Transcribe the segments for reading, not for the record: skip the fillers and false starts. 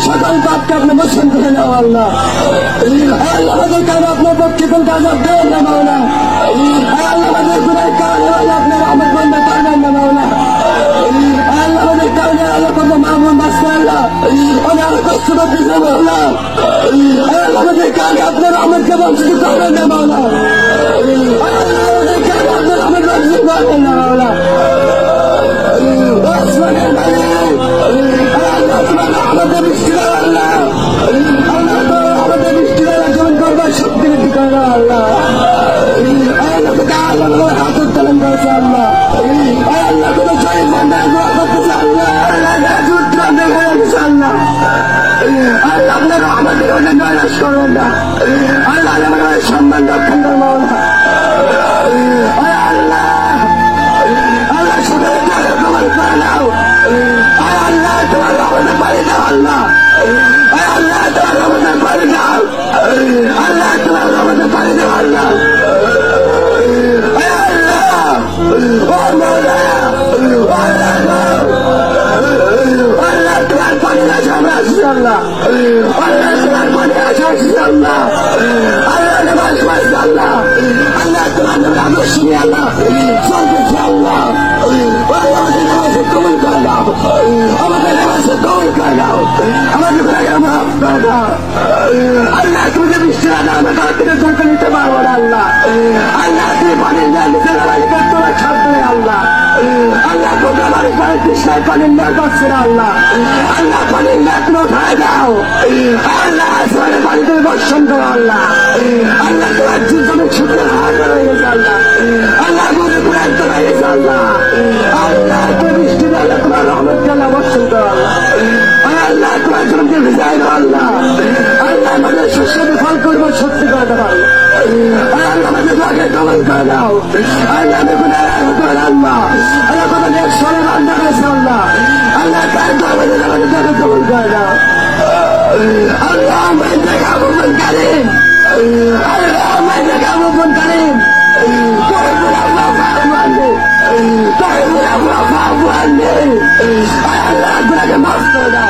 সকল পাপকে আপনি মোচন করে নাও আল্লাহ। আল্লাহ আমাদের কারণে আপনার পক্ষে কোন কাজ দেন না মাওলা। আল্লাহ আমাদের গুনাহের কারণে আপনার রহমত বন্ধ করবেন না মাওলা। আল্লাহ আমাদের কারণে আল্লাহ কত মামুন বাঁচতে আল্লাহ অনেক কষ্ট করতেছে মাওলা। আল্লাহ আমাদের কারণে আপনার রহমতকে বঞ্চিত করবেন না মাওলা। আল্লাহ আমাদের কারণে আপনার রহমত বঞ্চিত করবেন না মাওলা। আমাদের বৃষ্টিরা আল্লাহ আমাদের বৃষ্টিরা যেমন করবার শক্তি বৃদ্ধি করে আল্লাহ। হাত উত্তোলন করেছে আল্লাহ। আল্লাহ কোনো শরীর বন্ধা করতেছে আল্লাহ। আল্লাহ আল্লাহ আপনার আমাদের অনেক নৈরাশ করবেন না আল্লাহ। আমাদের সম্মান রক্ষণ করবো আল্লাহ। আল্লাহ শুধু কবল করে নাও আল্লাহ। তোমার রহমতে পারি না আল্লাহ। আল্লাহ তোমার রহমতে পারি না আল্লাহ। তোমার রহমতে পারি না আল্লাহ। আল্লাহ তোমার পানি আছে আমরা আসছি আল্লাহ। আল্লাহ তোমার পানি আছে আসছি আল্লাহ। আল্লাহ নামাজ পড়ছি আল্লাহ। আল্লাহ তোমার নামে আদর্শনী আল্লাহ চলতেছি আল্লাহ। আমাদের নামাজে কবুল করে দাও। আমাদের নামাজে কবুল করে দাও। আমাদের মাফ করে দাও আল্লাহ। তুমি যে বৃষ্টি না আমরা তার থেকে ধরতে নিতে পারবো না আল্লাহ। আল্লাহ তুমি পানির না নিতে তোমার ছাড় দেবে আল্লাহ। আল্লাহ কোথাও মানুষ পানির তৃষ্ণায় পানির না করছে না আল্লাহ। আল্লাহ পানির না তুমি উঠায় দাও আল্লাহ। আসমানের পানি তুমি বর্ষণ করো আল্লাহ। আল্লাহ তোমার জীবনে ছুটে হাত হয়ে গেছে আল্লাহ। আল্লাহ মনে করে একদম হয়ে গেছে আল্লাহ। আল্লাহ তুমি বৃষ্টি আল্লাহ তোমার রহমত আল্লাহ বর্ষণ করো আল্লাহ। আল্লাহ তোমার জমিকে ভিজাই দাও আল্লাহ। আল্লাহ আমাদের শস্য ফল করবো সত্যি করে দেবো আল্লাহ। আল্লাহ আমাদের ভাগে কবল করে দাও আল্লাহ। আমি কোথায় আল্লাহ আল্লাহ কোথায় দেখ সরে রান্না করেছে আল্লাহ। আল্লাহ তার আমাদের আমাদের ভাগে কবল করে দাও আল্লাহ। আমার জায়গা গোপন করেন আল্লাহ। আমার জায়গা গোপন করেন আল্লাহ আপনাকে মাফ করে দাও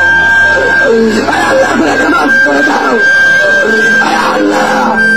আল্লাহ আপনাকে মাফ করে দাও আল্লাহ।